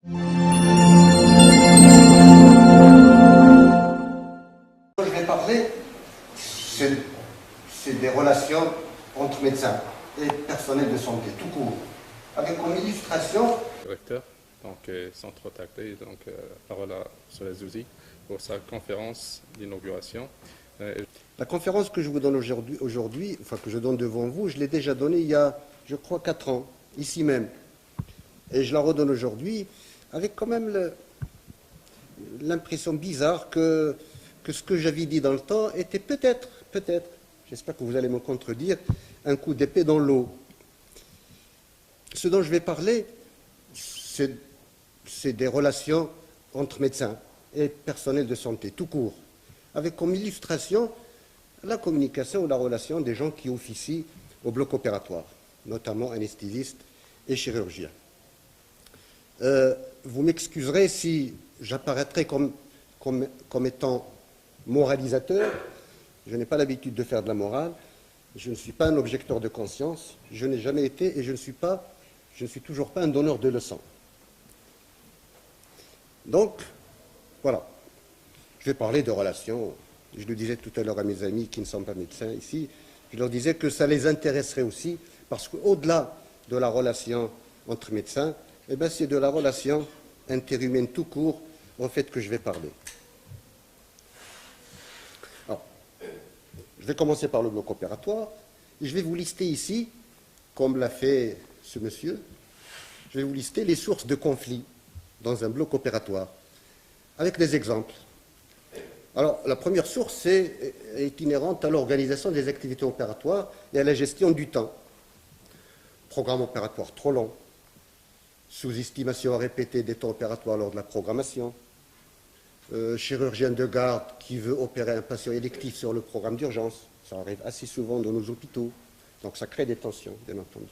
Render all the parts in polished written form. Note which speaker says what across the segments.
Speaker 1: Je vais parler, c'est des relations entre médecins et personnel de santé, tout court. Avec comme illustration...
Speaker 2: Directeur, donc sans trop tarder, donc parole sur les outils pour sa conférence d'inauguration.
Speaker 1: La conférence que je vous donne aujourd'hui, enfin que je donne devant vous, je l'ai déjà donnée il y a, je crois, 4 ans, ici même. Et je la redonne aujourd'hui avec quand même l'impression bizarre que ce que j'avais dit dans le temps était peut-être, j'espère que vous allez me contredire, un coup d'épée dans l'eau. Ce dont je vais parler, c'est des relations entre médecins et personnel de santé, tout court, avec comme illustration la communication ou la relation des gens qui officient au bloc opératoire, notamment anesthésistes et chirurgiens. Vous m'excuserez si j'apparaîtrai comme étant moralisateur. Je n'ai pas l'habitude de faire de la morale. Je ne suis pas un objecteur de conscience. Je n'ai jamais été et je ne suis toujours pas un donneur de leçons. Donc, voilà. Je vais parler de relations. Je le disais tout à l'heure à mes amis qui ne sont pas médecins ici. Je leur disais que ça les intéresserait aussi parce qu'au-delà de la relation entre médecins, eh bien, c'est de la relation interhumaine tout court, en fait, que je vais parler. Alors, je vais commencer par le bloc opératoire. Et je vais vous lister ici, comme l'a fait ce monsieur, je vais vous lister les sources de conflits dans un bloc opératoire, avec des exemples. Alors, la première source est inhérente à l'organisation des activités opératoires et à la gestion du temps. Programme opératoire trop long, sous-estimation répétée des temps opératoires lors de la programmation, chirurgien de garde qui veut opérer un patient électif sur le programme d'urgence, ça arrive assez souvent dans nos hôpitaux, donc ça crée des tensions, bien entendu.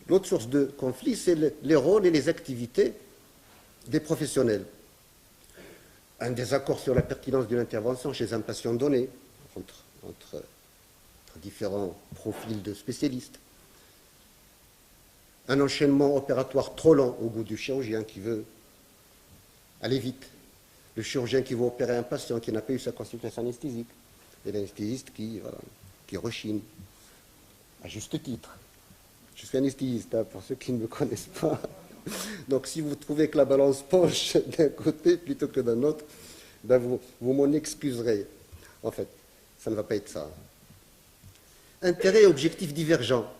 Speaker 1: L'autre source de conflit, c'est les rôles et les activités des professionnels. Un désaccord sur la pertinence d'une intervention chez un patient donné, entre différents profils de spécialistes. Un enchaînement opératoire trop lent au goût du chirurgien qui veut aller vite. Le chirurgien qui veut opérer un patient qui n'a pas eu sa consultation anesthésique. Et l'anesthésiste qui rechigne, à juste titre. Je suis anesthésiste, hein, pour ceux qui ne me connaissent pas. Donc si vous trouvez que la balance penche d'un côté plutôt que d'un autre, ben vous m'en excuserez. En fait, ça ne va pas être ça. Intérêt et objectifs divergents.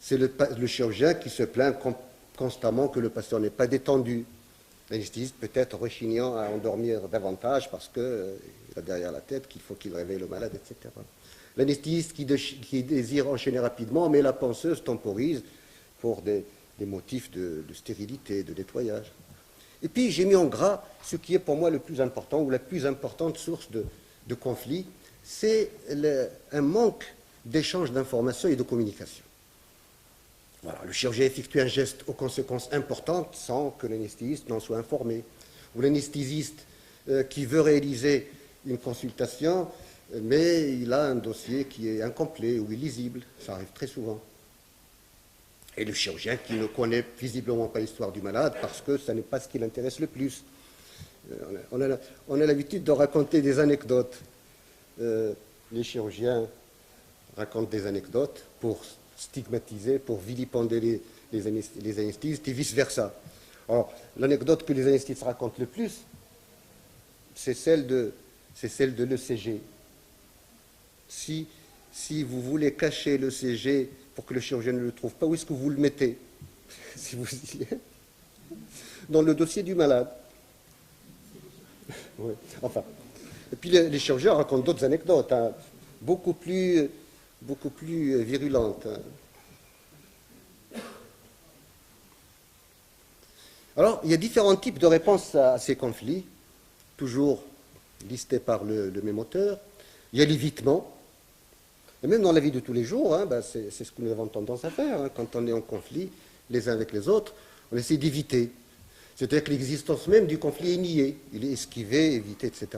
Speaker 1: C'est le chirurgien qui se plaint constamment que le patient n'est pas détendu. L'anesthésiste peut être rechignant à endormir davantage parce qu'il a derrière la tête qu'il faut qu'il réveille le malade, etc. L'anesthésiste qui désire enchaîner rapidement, mais la penseuse temporise pour des motifs de stérilité, de nettoyage. Et puis j'ai mis en gras ce qui est pour moi le plus important, ou la plus importante source de conflit, c'est un manque d'échange d'informations et de communication. Voilà, le chirurgien effectue un geste aux conséquences importantes sans que l'anesthésiste n'en soit informé. Ou l'anesthésiste qui veut réaliser une consultation, mais il a un dossier qui est incomplet ou illisible. Ça arrive très souvent. Et le chirurgien qui ne connaît visiblement pas l'histoire du malade parce que ça n'est pas ce qui l'intéresse le plus. On a l'habitude de raconter des anecdotes. Les chirurgiens racontent des anecdotes pour stigmatiser, pour vilipender les anesthésistes et vice-versa. Alors, l'anecdote que les anesthésistes racontent le plus, c'est celle de l'ECG. Si vous voulez cacher l'ECG pour que le chirurgien ne le trouve pas, où est-ce que vous le mettez? Si vous y êtes. Dans le dossier du malade. Oui. Enfin. Et puis les chirurgiens racontent d'autres anecdotes, hein, beaucoup plus virulentes. Hein. Alors, il y a différents types de réponses à ces conflits, toujours listés par le même auteur. Il y a l'évitement. Et même dans la vie de tous les jours, hein, ben c'est ce que nous avons tendance à faire. Hein, quand on est en conflit les uns avec les autres, on essaie d'éviter. C'est-à-dire que l'existence même du conflit est niée. Il est esquivé, évité, etc.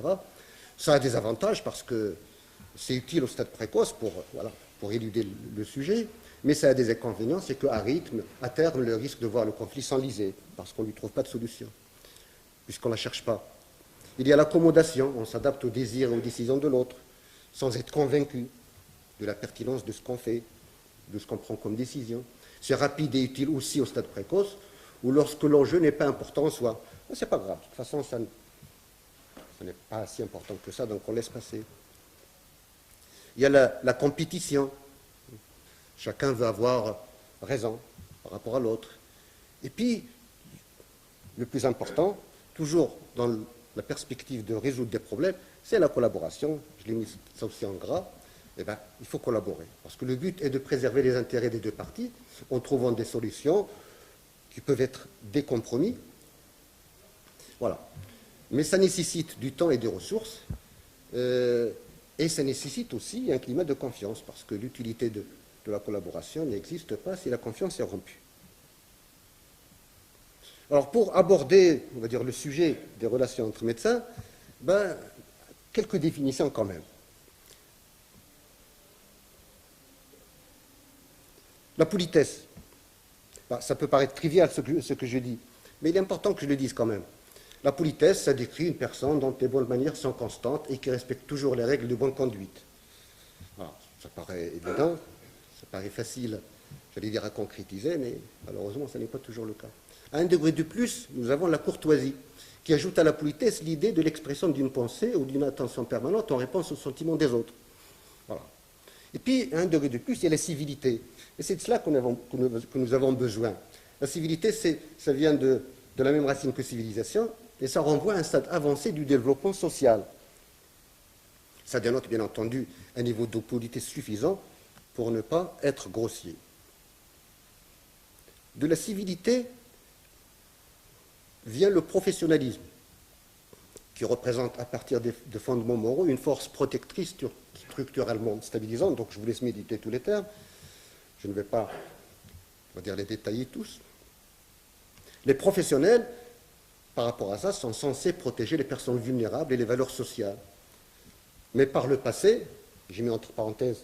Speaker 1: Ça a des avantages parce que c'est utile au stade précoce pour pour éluder le sujet, mais ça a des inconvénients, c'est qu'à rythme, à terme, le risque de voir le conflit s'enliser, parce qu'on ne lui trouve pas de solution, puisqu'on ne la cherche pas. Il y a l'accommodation, on s'adapte aux désirs et aux décisions de l'autre, sans être convaincu de la pertinence de ce qu'on fait, de ce qu'on prend comme décision. C'est rapide et utile aussi au stade précoce, ou lorsque l'enjeu n'est pas important en soi. C'est pas grave, de toute façon, ça n'est pas si important que ça, donc on laisse passer. Il y a la compétition. Chacun veut avoir raison par rapport à l'autre. Et puis, le plus important, toujours dans la perspective de résoudre des problèmes, c'est la collaboration. Je l'ai mis ça aussi en gras. Eh bien, il faut collaborer. Parce que le but est de préserver les intérêts des deux parties en trouvant des solutions qui peuvent être des compromis. Voilà. Mais ça nécessite du temps et des ressources. Et ça nécessite aussi un climat de confiance, parce que l'utilité de la collaboration n'existe pas si la confiance est rompue. Alors, pour aborder, on va dire, le sujet des relations entre médecins, quelques définitions quand même. La politesse. Ça peut paraître trivial ce que je dis, mais il est important que je le dise quand même. La politesse, ça décrit une personne dont les bonnes manières sont constantes et qui respecte toujours les règles de bonne conduite. Voilà, ça paraît évident, ça paraît facile, j'allais dire à concrétiser, mais malheureusement, ce n'est pas toujours le cas. À un degré de plus, nous avons la courtoisie, qui ajoute à la politesse l'idée de l'expression d'une pensée ou d'une attention permanente en réponse aux sentiments des autres. Voilà. Et puis, à un degré de plus, il y a la civilité. Et c'est de cela que nous avons besoin. La civilité, ça vient de la même racine que civilisation, et ça renvoie à un stade avancé du développement social. Ça dénote, bien entendu, un niveau de politesse suffisant pour ne pas être grossier. De la civilité vient le professionnalisme, qui représente à partir de fondements moraux une force protectrice structurellement stabilisante. Donc je vous laisse méditer tous les termes. Je ne vais pas, on va dire, les détailler tous. Les professionnels, par rapport à ça, sont censés protéger les personnes vulnérables et les valeurs sociales. Mais par le passé, j'ai mis entre parenthèses,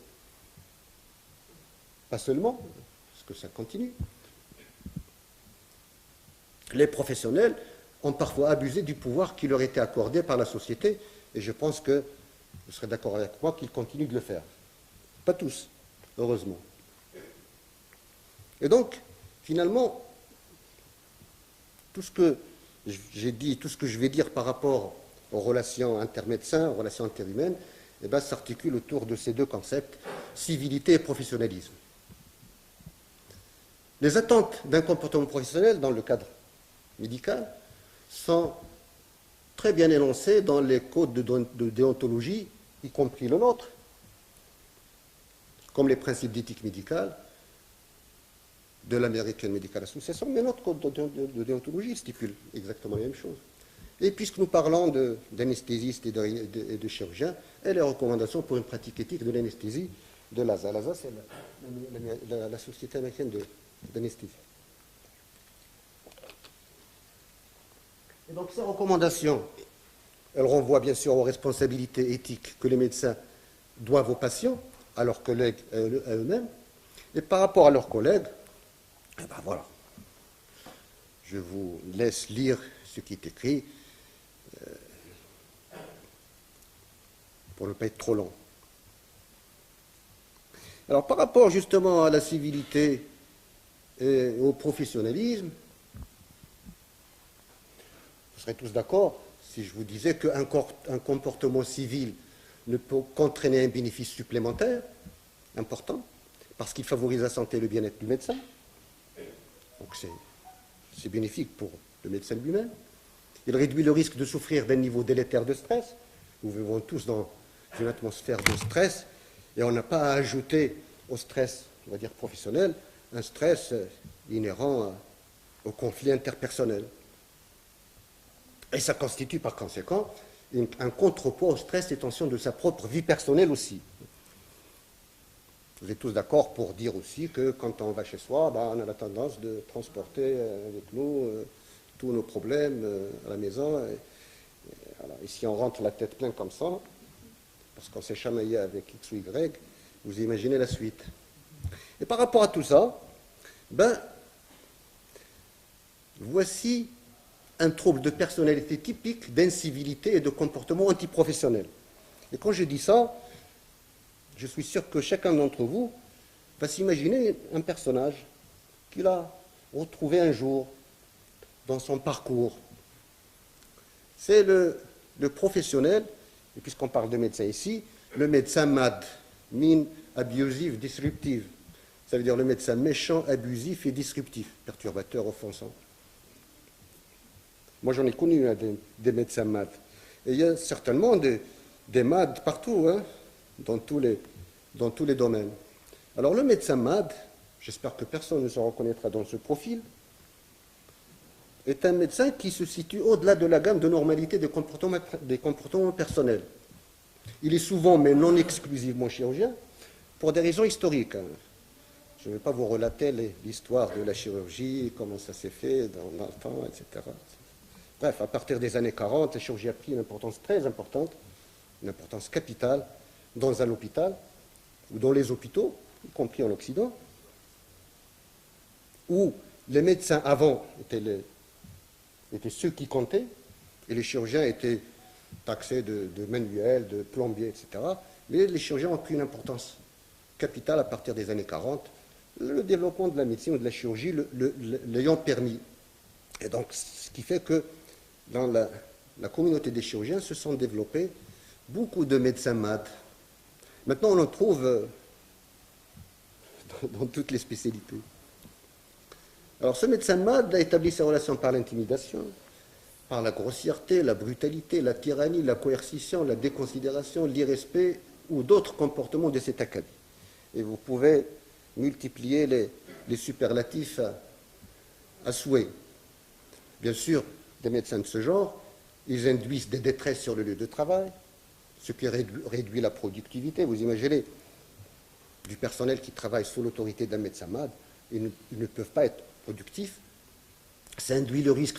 Speaker 1: pas seulement, parce que ça continue, les professionnels ont parfois abusé du pouvoir qui leur était accordé par la société, et je pense que vous serez d'accord avec moi qu'ils continuent de le faire. Pas tous, heureusement. Et donc, finalement, tout ce que j'ai dit, tout ce que je vais dire par rapport aux relations intermédecins, aux relations interhumaines, s'articule autour de ces deux concepts, civilité et professionnalisme. Les attentes d'un comportement professionnel dans le cadre médical sont très bien énoncées dans les codes de déontologie, y compris le nôtre, comme les principes d'éthique médicale de l'American Medical Association, mais notre code de déontologie stipule exactement la même chose. Et puisque nous parlons d'anesthésistes et de chirurgiens, et les recommandations pour une pratique éthique de l'anesthésie de l'ASA. L'ASA, c'est la Société américaine d'anesthésie. Et donc ces recommandations, elles renvoient bien sûr aux responsabilités éthiques que les médecins doivent aux patients, à leurs collègues et à eux-mêmes. Et par rapport à leurs collègues, voilà, je vous laisse lire ce qui est écrit pour ne pas être trop long. Alors par rapport justement à la civilité et au professionnalisme, vous serez tous d'accord si je vous disais qu'un comportement civil ne peut qu'entraîner un bénéfice supplémentaire important, parce qu'il favorise la santé et le bien-être du médecin. Donc c'est bénéfique pour le médecin lui-même. Il réduit le risque de souffrir d'un niveau délétère de stress. Nous vivons tous dans une atmosphère de stress, et on n'a pas à ajouter au stress, on va dire professionnel, un stress inhérent au conflit interpersonnel. Et ça constitue par conséquent un contrepoids au stress et tensions de sa propre vie personnelle aussi. Vous êtes tous d'accord pour dire aussi que quand on va chez soi, on a la tendance de transporter avec nous tous nos problèmes à la maison. Et si on rentre la tête pleine comme ça, parce qu'on s'est chamaillé avec X ou Y, Vous imaginez la suite. Et par rapport à tout ça, ben, voici un trouble de personnalité typique d'incivilité et de comportement antiprofessionnel. Et quand je dis ça, je suis sûr que chacun d'entre vous va s'imaginer un personnage qu'il a retrouvé un jour dans son parcours. C'est le professionnel, et puisqu'on parle de médecin ici, le médecin MAD, mean, abusive, disruptive. Ça veut dire le médecin méchant, abusif et disruptif, perturbateur, offensant. Moi, j'en ai connu des médecins MAD. Et il y a certainement des MAD partout, hein, dans tous les domaines. Alors, le médecin MAD, j'espère que personne ne se reconnaîtra dans ce profil, est un médecin qui se situe au-delà de la gamme de normalité des comportements personnels. Il est souvent, mais non exclusivement chirurgien, pour des raisons historiques. Hein. Je ne vais pas vous relater l'histoire de la chirurgie, comment ça s'est fait dans le temps, etc. Bref, à partir des années 40, la chirurgie a pris une importance très importante, une importance capitale dans un hôpital, ou dans les hôpitaux, y compris en Occident, où les médecins avant étaient ceux qui comptaient, et les chirurgiens étaient taxés de manuels, de plombiers, etc. Mais les chirurgiens ont pris une importance capitale à partir des années 40, le développement de la médecine ou de la chirurgie l'ayant permis. Et donc, ce qui fait que dans la communauté des chirurgiens se sont développés beaucoup de médecins MAD. Maintenant, on en trouve dans toutes les spécialités. Alors, ce médecin MAD a établi ses relations par l'intimidation, par la grossièreté, la brutalité, la tyrannie, la coercition, la déconsidération, l'irrespect ou d'autres comportements de cet acabit. Et vous pouvez multiplier les superlatifs à souhait. Bien sûr, des médecins de ce genre, ils induisent des détresses sur le lieu de travail, ce qui réduit la productivité. Vous imaginez du personnel qui travaille sous l'autorité d'un médecin MAD, ils ne peuvent pas être productifs. Ça induit le risque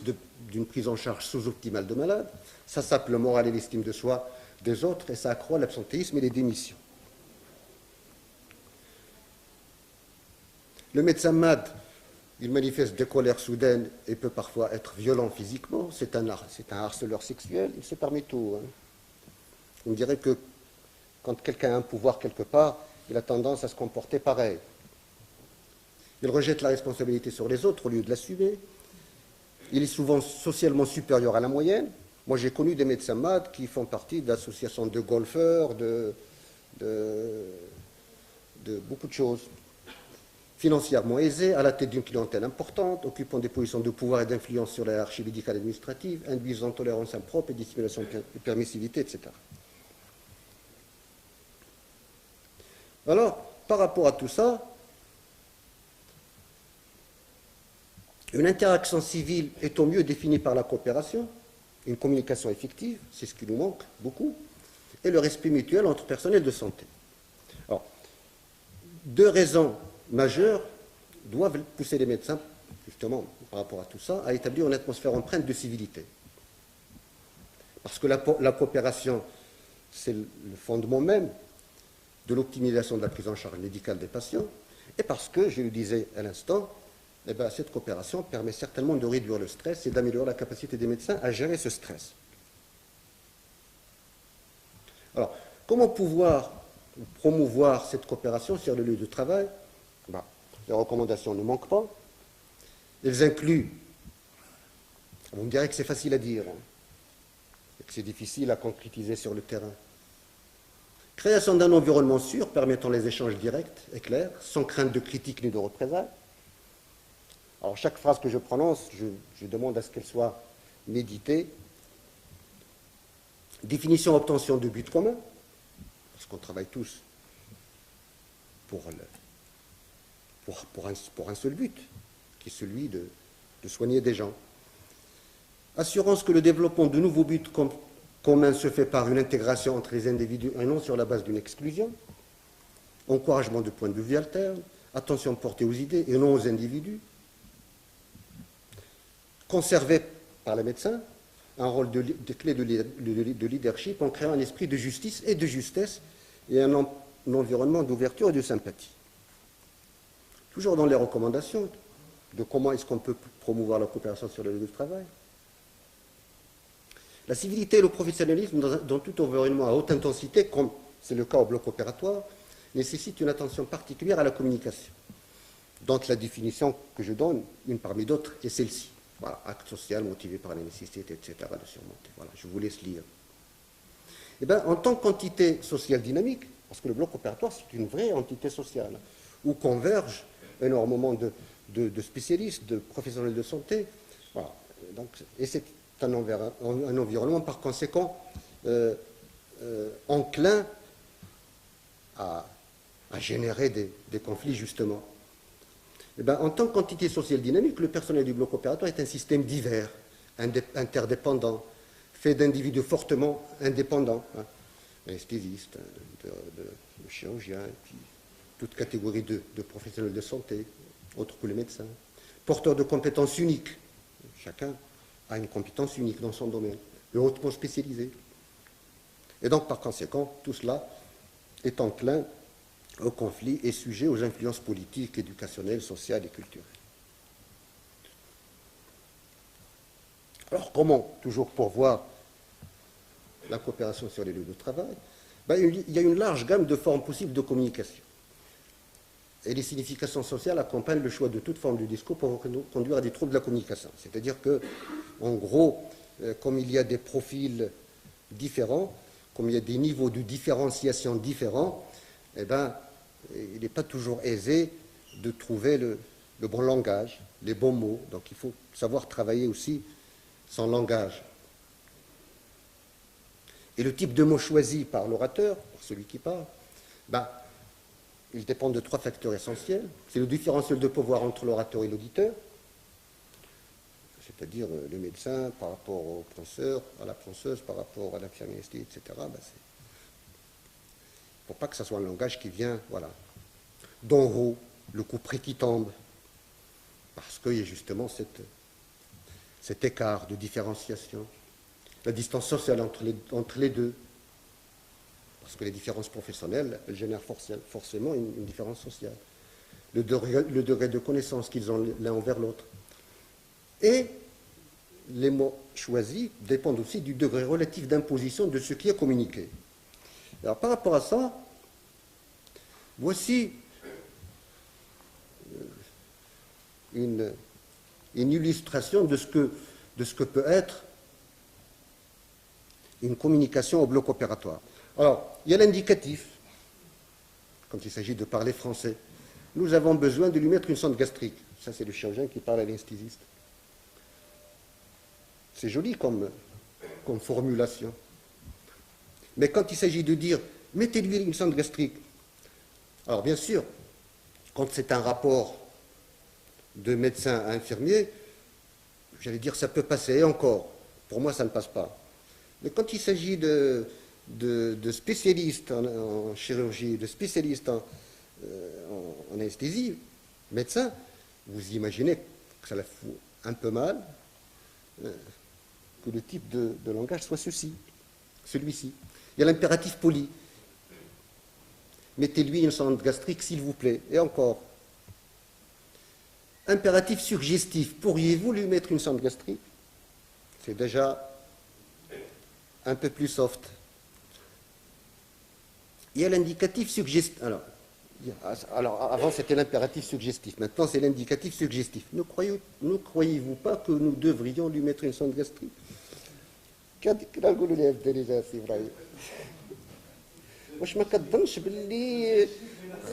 Speaker 1: d'une prise en charge sous-optimale de malades, ça sape le moral et l'estime de soi des autres et ça accroît l'absentéisme et les démissions. Le médecin MAD, il manifeste des colères soudaines et peut parfois être violent physiquement. C'est un harceleur sexuel, il se permet tout. Hein. On dirait que quand quelqu'un a un pouvoir quelque part, il a tendance à se comporter pareil. Il rejette la responsabilité sur les autres au lieu de l'assumer. Il est souvent socialement supérieur à la moyenne. Moi, j'ai connu des médecins MAD qui font partie d'associations de golfeurs, de beaucoup de choses. Financièrement aisés, à la tête d'une clientèle importante, occupant des positions de pouvoir et d'influence sur la hiérarchie médicale et administrative, induisant tolérance impropre et dissimulation de permissivité, etc. Alors, par rapport à tout ça, une interaction civile est au mieux définie par la coopération, une communication effective, c'est ce qui nous manque beaucoup, et le respect mutuel entre personnels de santé. Alors, deux raisons majeures doivent pousser les médecins, justement, par rapport à tout ça, à établir une atmosphère empreinte de civilité. Parce que la coopération, c'est le fondement même de l'optimisation de la prise en charge médicale des patients, et parce que, je le disais à l'instant, eh bien, cette coopération permet certainement de réduire le stress et d'améliorer la capacité des médecins à gérer ce stress. Alors, comment pouvoir promouvoir cette coopération sur le lieu de travail? Ben, les recommandations ne manquent pas. Elles incluent, vous me direz que c'est facile à dire, hein, et que c'est difficile à concrétiser sur le terrain. Création d'un environnement sûr permettant les échanges directs et clairs, sans crainte de critique ni de représailles. Alors, chaque phrase que je prononce, je demande à ce qu'elle soit méditée. Définition, obtention de buts communs, parce qu'on travaille tous pour un seul but, qui est celui de soigner des gens. Assurance que le développement de nouveaux buts communs se fait par une intégration entre les individus et non sur la base d'une exclusion. Encouragement de points de vue alternes. Attention portée aux idées et non aux individus. Conserver par les médecins un rôle de clé de leadership en créant un esprit de justice et de justesse et en environnement d'ouverture et de sympathie. Toujours dans les recommandations de comment est-ce qu'on peut promouvoir la coopération sur le lieu de travail. La civilité et le professionnalisme dans tout environnement à haute intensité, comme c'est le cas au bloc opératoire, nécessitent une attention particulière à la communication. Donc la définition que je donne, une parmi d'autres, est celle-ci. Voilà, acte social motivé par la nécessité, etc. de surmonter. Voilà, je vous laisse lire. Eh bien, en tant qu'entité sociale dynamique, parce que le bloc opératoire, c'est une vraie entité sociale, où convergent énormément de spécialistes, de professionnels de santé. Voilà. Donc, et c'est un environnement, par conséquent, enclin à générer des conflits, justement. Eh bien, en tant qu'entité sociale dynamique, le personnel du bloc opératoire est un système divers, interdépendant, fait d'individus fortement indépendants, hein, anesthésistes, de chirurgiens, et puis toute catégorie de professionnels de santé, autres que les médecins, porteurs de compétences uniques. Chacun a une compétence unique dans son domaine, et hautement spécialisée. Et donc, par conséquent, tout cela est enclin au conflit et sujet aux influences politiques, éducationnelles, sociales et culturelles. Alors, comment toujours pourvoir la coopération sur les lieux de travail? Ben, il y a une large gamme de formes possibles de communication. Et les significations sociales accompagnent le choix de toute forme de discours pour conduire à des troubles de la communication. C'est-à-dire que, en gros, comme il y a des profils différents, comme il y a des niveaux de différenciation différents, eh ben, il n'est pas toujours aisé de trouver le bon langage, les bons mots. Donc il faut savoir travailler aussi son langage. Et le type de mot choisi par l'orateur, par celui qui parle, ben, il dépend de 3 facteurs essentiels. C'est le différentiel de pouvoir entre l'orateur et l'auditeur, c'est-à-dire le médecin par rapport au penseur, à la penseuse, par rapport à l'infirmier, etc. Ben, il ne faut pas que ce soit un langage qui vient, voilà, d'en haut, le couperet qui tombe, parce qu'il y a justement cet écart de différenciation, la distance sociale entre les deux, parce que les différences professionnelles, elles génèrent forcément une différence sociale, le degré de connaissance qu'ils ont l'un envers l'autre. Et les mots choisis dépendent aussi du degré relatif d'imposition de ce qui est communiqué. Alors par rapport à ça, voici une illustration de ce que peut être une communication au bloc opératoire. Alors, il y a l'indicatif, quand il s'agit de parler français. Nous avons besoin de lui mettre une sonde gastrique. Ça, c'est le chirurgien qui parle à l'anesthésiste. C'est joli comme formulation. Mais quand il s'agit de dire « mettez-lui une sonde gastrique », alors bien sûr, quand c'est un rapport de médecin à infirmier, j'allais dire ça peut passer, et encore, pour moi ça ne passe pas. Mais quand il s'agit de spécialistes en chirurgie, de spécialistes en anesthésie, médecins, vous imaginez que ça la fout un peu mal, que le type de langage soit celui-ci. Il y a l'impératif poli. Mettez-lui une sonde gastrique, s'il vous plaît. Et encore. Impératif suggestif. Pourriez-vous lui mettre une sonde gastrique? C'est déjà un peu plus soft. Il y a l'indicatif suggestif. Alors, avant, c'était l'impératif suggestif. Maintenant, c'est l'indicatif suggestif. Ne croyez-vous pas que nous devrions lui mettre une sonde gastrique? واش ما كتظنش باللي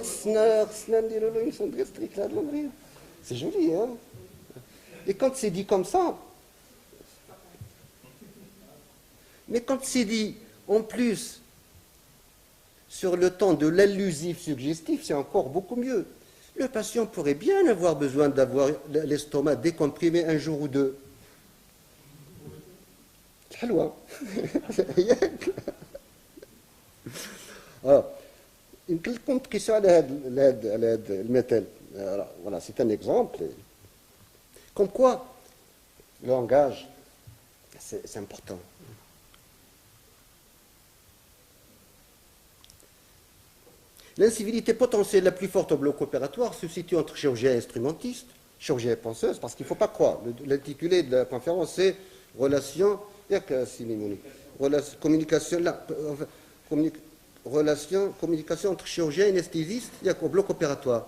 Speaker 1: خصنا نديروا له une sonde gastrique لهذا المريض. C'est joli, hein? Et quand c'est dit comme ça, mais quand c'est dit en plus sur le temps de l'allusif suggestif, c'est encore beaucoup mieux. Le patient pourrait bien avoir besoin d'avoir l'estomac décomprimé un jour ou deux. C'est loin. Alors, une quelconque question à l'aide المثل. Voilà, c'est un exemple. Comme quoi, le langage, c'est important. L'incivilité potentielle la plus forte au bloc opératoire se situe entre chirurgien et instrumentiste, chirurgien et penseuse, parce qu'il ne faut pas croire. L'intitulé de la conférence, c'est Relation, communication, communication entre chirurgien et anesthésiste, il y a qu'au bloc opératoire.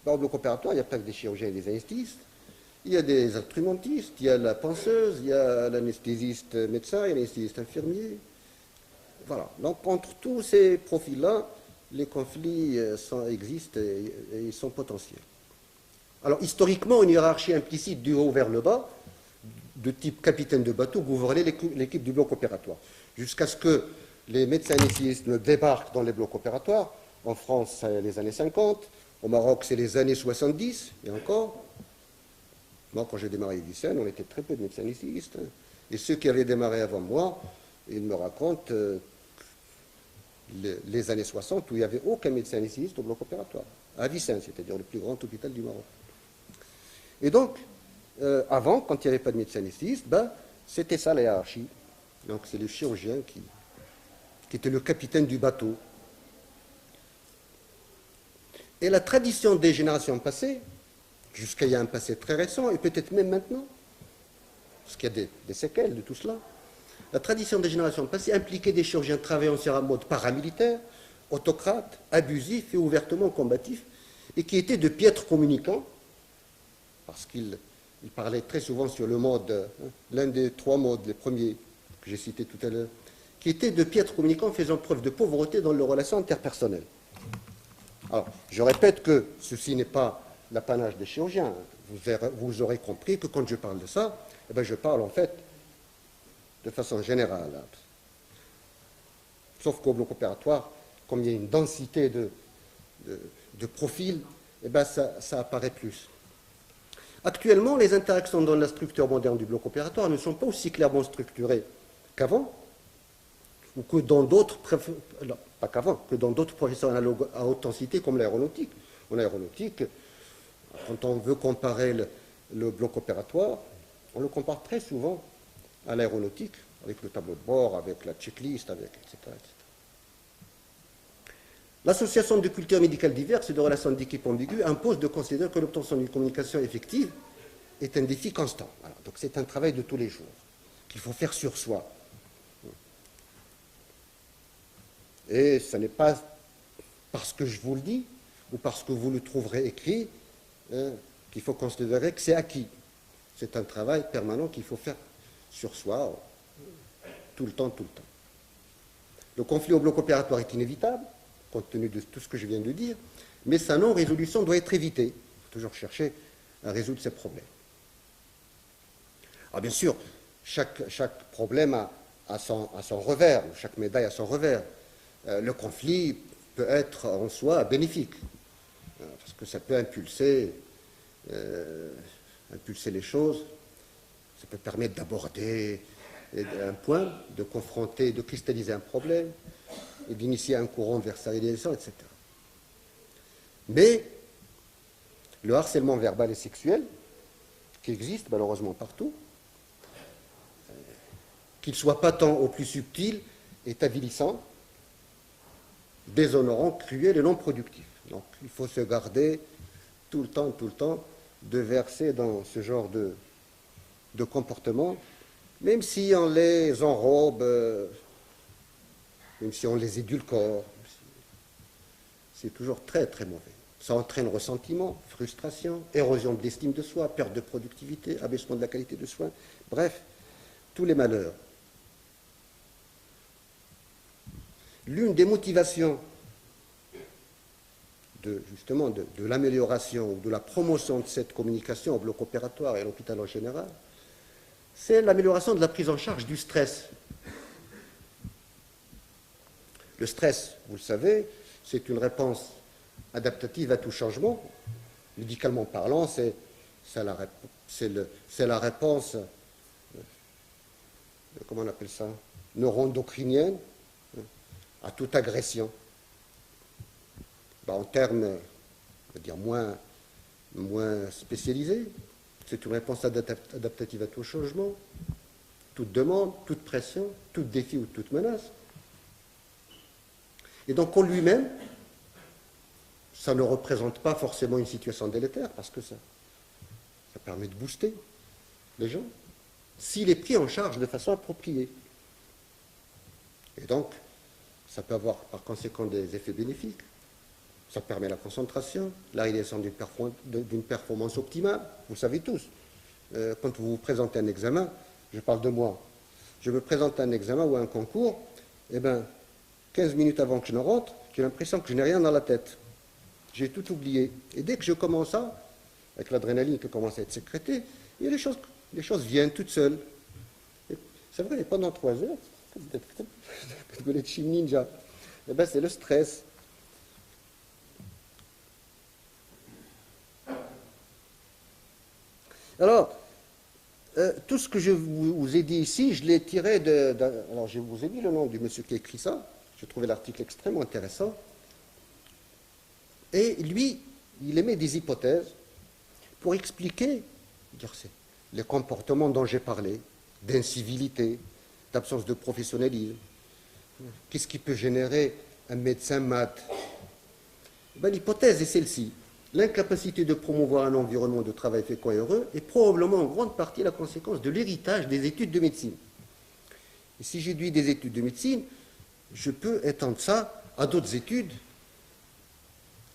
Speaker 1: Au bloc opératoire, il n'y a pas que des chirurgiens et des anesthésistes. Il y a des instrumentistes, il y a la penseuse, il y a l'anesthésiste médecin, il y a l'anesthésiste infirmier. Voilà. Donc, entre tous ces profils-là, les conflits existent et ils sont potentiels. Alors, historiquement, une hiérarchie implicite du haut vers le bas, de type capitaine de bateau, gouvernait l'équipe du bloc opératoire. Jusqu'à ce que les médecins anesthésistes ne débarquent dans les blocs opératoires. En France, c'est les années 50. Au Maroc, c'est les années 70, et encore. Moi, quand j'ai démarré Vicenne, on était très peu de médecins anesthésistes. Et ceux qui avaient démarré avant moi, ils me racontent les années 60 où il n'y avait aucun médecin anesthésiste au bloc opératoire, à Vicenne, c'est-à-dire le plus grand hôpital du Maroc. Et donc, avant, quand il n'y avait pas de médecin anesthésiste, c'était ça la hiérarchie. Donc, c'est le chirurgien qui était le capitaine du bateau. Et la tradition des générations passées, jusqu'à il y a un passé très récent, et peut-être même maintenant, parce qu'il y a des séquelles de tout cela, la tradition des générations passées impliquait des chirurgiens travaillant sur un mode paramilitaire, autocrate, abusif et ouvertement combatif, et qui étaient de piètres communicants, parce qu'ils parlaient très souvent sur le mode, l'un des trois modes, les premiers que j'ai cités tout à l'heure, qui étaient de piètres communicants faisant preuve de pauvreté dans leurs relations interpersonnelles. Alors, je répète que ceci n'est pas l'apanage des chirurgiens. Vous aurez compris que quand je parle de ça, je parle en fait de façon générale. Sauf qu'au bloc opératoire, comme il y a une densité de profils, ça apparaît plus. Actuellement, les interactions dans la structure moderne du bloc opératoire ne sont pas aussi clairement structurées qu'avant, ou que dans d'autres, pas qu'avant, que dans d'autres professions analogues à haute densité comme l'aéronautique. En aéronautique, quand on veut comparer le bloc opératoire, on le compare très souvent à l'aéronautique, avec le tableau de bord, avec la checklist, etc., etc. L'association de cultures médicales diverses et de relations d'équipe ambiguës impose de considérer que l'obtention d'une communication effective est un défi constant. Voilà. Donc c'est un travail de tous les jours qu'il faut faire sur soi. Et ce n'est pas parce que je vous le dis ou parce que vous le trouverez écrit qu'il faut considérer que c'est acquis. C'est un travail permanent qu'il faut faire sur soi tout le temps, tout le temps. Le conflit au bloc opératoire est inévitable, compte tenu de tout ce que je viens de dire, mais sa non-résolution doit être évitée. Il faut toujours chercher à résoudre ces problèmes. Alors bien sûr, chaque problème a son revers, chaque médaille a son revers. Le conflit peut être en soi bénéfique, parce que ça peut impulser les choses, ça peut permettre d'aborder un point, de confronter, de cristalliser un problème, et d'initier un courant vers sa réalisation, etc. Mais le harcèlement verbal et sexuel, qui existe malheureusement partout, qu'il soit patent au plus subtil, est avilissant, déshonorant, cruel et non productif. Donc il faut se garder tout le temps, de verser dans ce genre de comportement, même si on les enrobe, même si on les édulcore. C'est toujours très très mauvais. Ça entraîne ressentiment, frustration, érosion de l'estime de soi, perte de productivité, abaissement de la qualité de soins, bref, tous les malheurs. L'une des motivations de l'amélioration ou de la promotion de cette communication au bloc opératoire et à l'hôpital en général, c'est l'amélioration de la prise en charge du stress. Le stress, vous le savez, c'est une réponse adaptative à tout changement. Médicalement parlant, c'est la réponse, comment on appelle ça, neuroendocrinienne à toute agression. En termes, on va dire, moins spécialisés, c'est une réponse adaptative à tout changement, toute demande, toute pression, tout défi ou toute menace. Et donc, en lui-même, ça ne représente pas forcément une situation délétère, parce que ça permet de booster les gens, s'il est pris en charge de façon appropriée. Et donc, ça peut avoir par conséquent des effets bénéfiques. Ça permet la concentration, la réalisation d'une performance optimale. Vous le savez tous. Quand vous vous présentez un examen, je parle de moi, je me présente à un examen ou à un concours, eh bien, 15 minutes avant que je ne rentre, j'ai l'impression que je n'ai rien dans la tête. J'ai tout oublié. Et dès que je commence avec l'adrénaline qui commence à être sécrétée, et les choses viennent toutes seules. C'est vrai, pendant 3 heures, ninja, eh ben, c'est le stress. Alors, tout ce que je vous ai dit ici, je l'ai tiré alors, je vous ai mis le nom du monsieur qui a écrit ça. J'ai trouvé l'article extrêmement intéressant. Et lui, il émet des hypothèses pour expliquer les comportements dont j'ai parlé, d'incivilité, d'absence de professionnalisme. Qu'est-ce qui peut générer un médecin mat? Ben, l'hypothèse est celle-ci. L'incapacité de promouvoir un environnement de travail fécond et heureux est probablement en grande partie la conséquence de l'héritage des études de médecine. Et si j'éduis des études de médecine, je peux étendre ça à d'autres études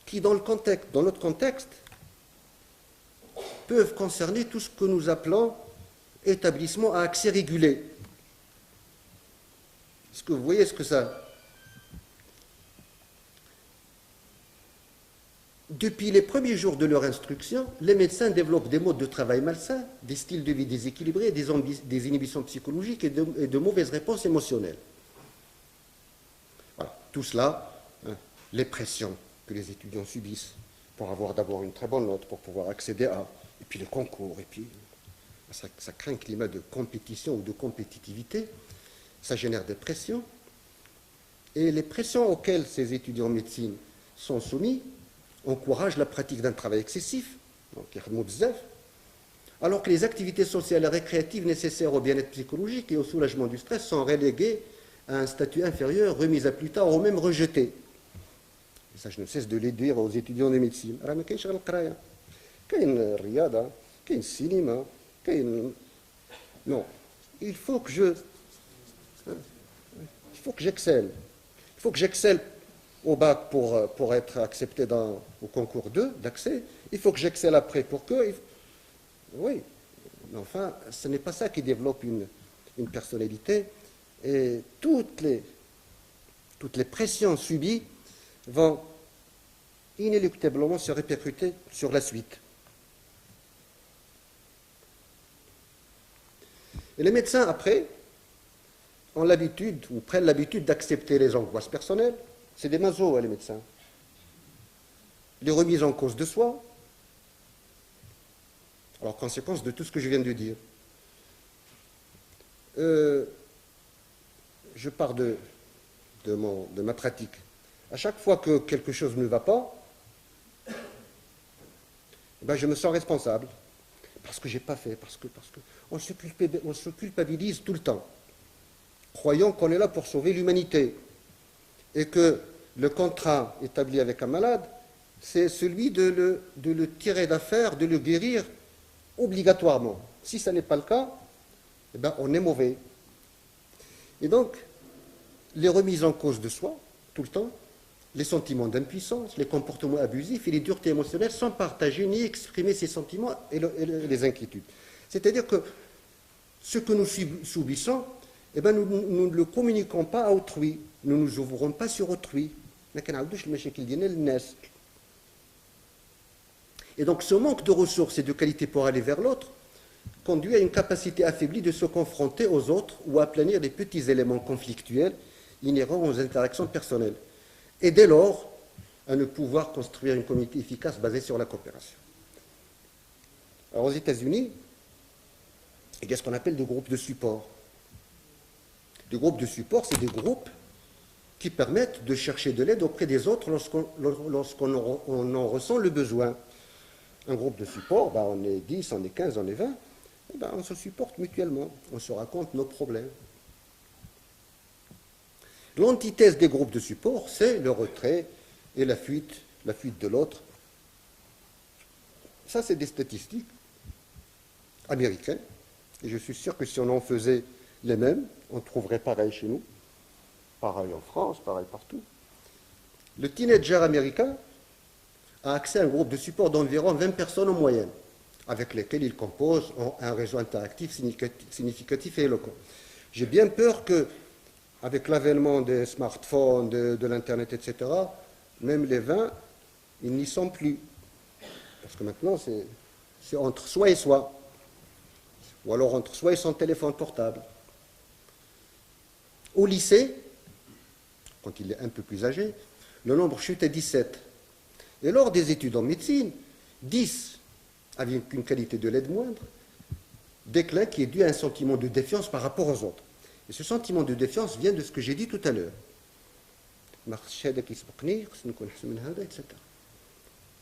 Speaker 1: qui, dans notre contexte, peuvent concerner tout ce que nous appelons établissement à accès régulé. Est-ce que vous voyez ce que ça... Depuis les premiers jours de leur instruction, les médecins développent des modes de travail malsains, des styles de vie déséquilibrés, des inhibitions psychologiques et de mauvaises réponses émotionnelles. Voilà, tout cela, les pressions que les étudiants subissent pour avoir d'abord une très bonne note, pour pouvoir accéder à, et puis les concours, et puis ça crée un climat de compétition ou de compétitivité, ça génère des pressions, et les pressions auxquelles ces étudiants en médecine sont soumis encouragent la pratique d'un travail excessif, alors que les activités sociales et récréatives nécessaires au bien-être psychologique et au soulagement du stress sont reléguées à un statut inférieur, remises à plus tard ou même rejetées. Et ça, je ne cesse de le dire aux étudiants de médecine. Non, il faut que j'excelle. Il faut que j'excelle au bac pour être accepté au concours 2 d'accès. Il faut que j'excelle après pour que... Oui, mais enfin, ce n'est pas ça qui développe une personnalité. Et toutes les pressions subies vont inéluctablement se répercuter sur la suite. Et les médecins, après, ont l'habitude, ou prennent l'habitude d'accepter les angoisses personnelles. C'est des masos, les médecins. Les remises en cause de soi. Alors, conséquence de tout ce que je viens de dire. Je pars de ma pratique. À chaque fois que quelque chose ne va pas, ben je me sens responsable. Parce que je n'ai pas fait, parce que on se culpabilise tout le temps. Croyons qu'on est là pour sauver l'humanité. Et que le contrat établi avec un malade, c'est celui de le tirer d'affaire, de le guérir obligatoirement. Si ça n'est pas le cas, eh ben, on est mauvais. Et donc, les remises en cause de soi, tout le temps, les sentiments d'impuissance, les comportements abusifs et les duretés émotionnelles sans partager ni exprimer ces sentiments et les inquiétudes. C'est-à-dire que ce que nous subissons, eh ben, nous ne le communiquons pas à autrui. Nous ne nous ouvrons pas sur autrui. Et donc ce manque de ressources et de qualité pour aller vers l'autre conduit à une capacité affaiblie de se confronter aux autres ou à planir des petits éléments conflictuels inhérents aux interactions personnelles. Et dès lors, à ne pouvoir construire une communauté efficace basée sur la coopération. Alors aux États-Unis, il y a ce qu'on appelle des groupes de support. Des groupes de support, c'est des groupes qui permettent de chercher de l'aide auprès des autres lorsqu'on en ressent le besoin. Un groupe de support, ben on est 10, on est 15, on est 20, ben on se supporte mutuellement, on se raconte nos problèmes. L'antithèse des groupes de support, c'est le retrait et la fuite la fuite de l'autre. Ça, c'est des statistiques américaines. Et je suis sûr que si on en faisait les mêmes, on trouverait pareil chez nous, pareil en France, pareil partout. Le teenager américain a accès à un groupe de support d'environ 20 personnes en moyenne, avec lesquelles il compose un réseau interactif significatif et éloquent. J'ai bien peur que, avec l'avènement des smartphones, de l'Internet, etc., même les 20, ils n'y sont plus. Parce que maintenant, c'est entre soi et soi. Ou alors entre soi et son téléphone portable. Au lycée, quand il est un peu plus âgé, le nombre chute à 17. Et lors des études en médecine, 10, avec une qualité de l'aide moindre, déclin qui est dû à un sentiment de défiance par rapport aux autres. Et ce sentiment de défiance vient de ce que j'ai dit tout à l'heure. Etc.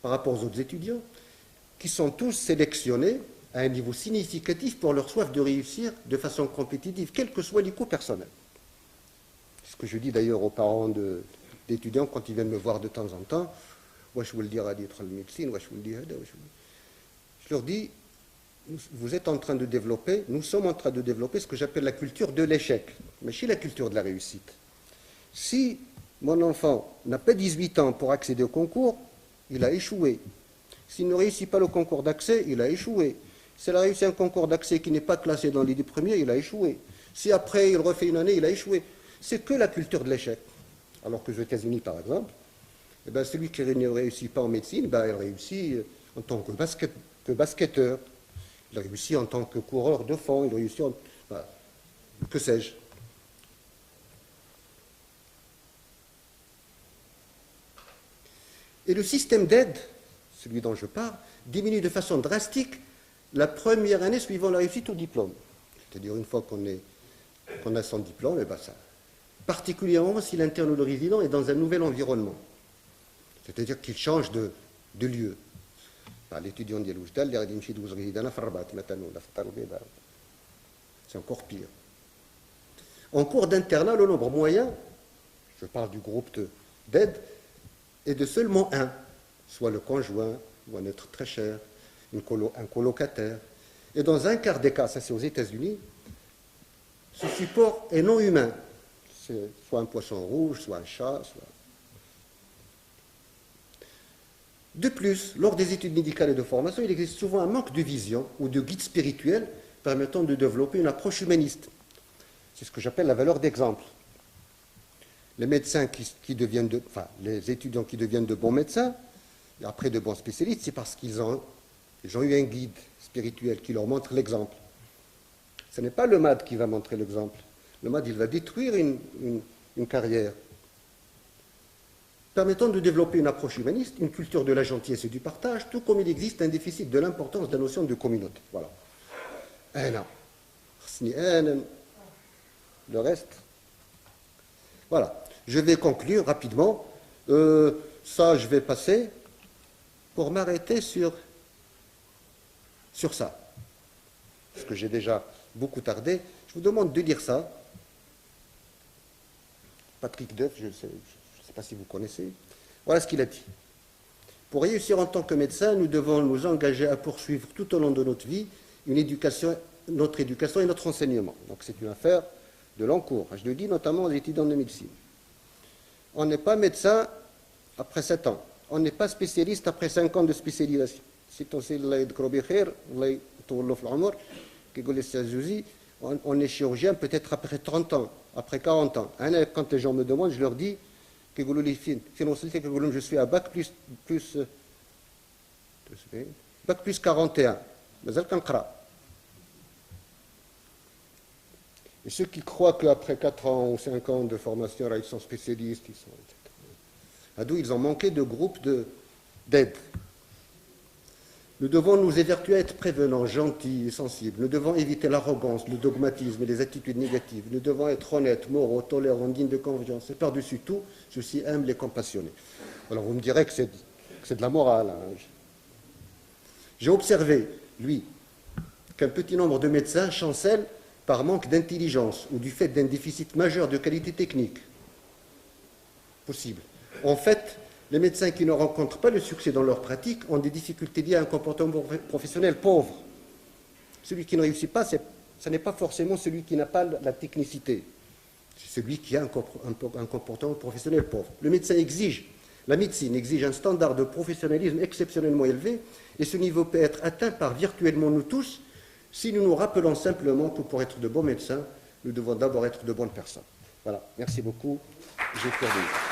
Speaker 1: Par rapport aux autres étudiants, qui sont tous sélectionnés à un niveau significatif pour leur soif de réussir de façon compétitive, quels que soient les coûts personnels. C'est ce que je dis d'ailleurs aux parents d'étudiants quand ils viennent me voir de temps en temps. Je leur dis, vous êtes en train de développer, nous sommes en train de développer ce que j'appelle la culture de l'échec, mais chez la culture de la réussite. Si mon enfant n'a pas 18 ans pour accéder au concours, il a échoué. S'il ne réussit pas le concours d'accès, il a échoué. S'il a réussi un concours d'accès qui n'est pas classé dans les 10 premiers, il a échoué. Si après il refait une année, il a échoué. C'est que la culture de l'échec. Alors que aux États-Unis, par exemple, eh bien, celui qui ne réussit pas en médecine, il réussit en tant que basketteur, il réussit en tant que coureur de fond, il réussit en... que sais-je. Et le système d'aide, celui dont je parle, diminue de façon drastique la première année suivant la réussite au diplôme. C'est-à-dire une fois qu'on a son diplôme, ça, particulièrement si l'interne ou le résident est dans un nouvel environnement. C'est-à-dire qu'il change de lieu. L'étudiant dit c'est encore pire. En cours d'internat, le nombre moyen, je parle du groupe d'aide, est de seulement un, soit le conjoint, ou un être très cher, un colocataire. Et dans un quart des cas, ça c'est aux États-Unis, ce support est non humain. C'est soit un poisson rouge, soit un chat, soit... De plus, lors des études médicales et de formation, il existe souvent un manque de vision ou de guide spirituel permettant de développer une approche humaniste. C'est ce que j'appelle la valeur d'exemple. Les médecins les étudiants qui deviennent de bons médecins, et après de bons spécialistes, c'est parce qu'ils ont eu un guide spirituel qui leur montre l'exemple. Ce n'est pas le MAD qui va montrer l'exemple. Le MAD, il va détruire une carrière. Permettant de développer une approche humaniste, une culture de la gentillesse et du partage, tout comme il existe un déficit de l'importance de la notion de communauté. Voilà. Le reste. Voilà. Je vais conclure rapidement. Ça, je vais passer pour m'arrêter sur ça. Parce que j'ai déjà beaucoup tardé. Je vous demande de lire ça. Patrick Duff, je ne sais pas si vous connaissez. Voilà ce qu'il a dit. Pour réussir en tant que médecin, nous devons nous engager à poursuivre tout au long de notre vie notre éducation et notre enseignement. Donc c'est une affaire de long cours. Je le dis notamment aux étudiants de médecine. On n'est pas médecin après 7 ans. On n'est pas spécialiste après 5 ans de spécialisation. On est chirurgien peut-être après 30 ans, après 40 ans. Quand les gens me demandent, je leur dis je suis à bac plus 41. Et ceux qui croient qu'après 4 ans ou 5 ans de formation, ils sont spécialistes, ils ont manqué de groupes d'aide. Nous devons nous évertuer à être prévenants, gentils et sensibles. Nous devons éviter l'arrogance, le dogmatisme et les attitudes négatives. Nous devons être honnêtes, moraux, tolérants, dignes de confiance. Et par-dessus tout, ceux-ci humbles et compassionnés. Alors vous me direz que c'est de la morale. J'ai observé, qu'un petit nombre de médecins chancellent par manque d'intelligence ou du fait d'un déficit majeur de qualité technique. Possible. En fait, Les médecins qui ne rencontrent pas le succès dans leur pratique ont des difficultés liées à un comportement professionnel pauvre. Celui qui ne réussit pas, ce n'est pas forcément celui qui n'a pas la technicité. C'est celui qui a un comportement professionnel pauvre. Le médecin exige, la médecine exige un standard de professionnalisme exceptionnellement élevé, et ce niveau peut être atteint par virtuellement nous tous, si nous nous rappelons simplement que pour être de bons médecins, nous devons d'abord être de bonnes personnes. Voilà, merci beaucoup. J'ai terminé.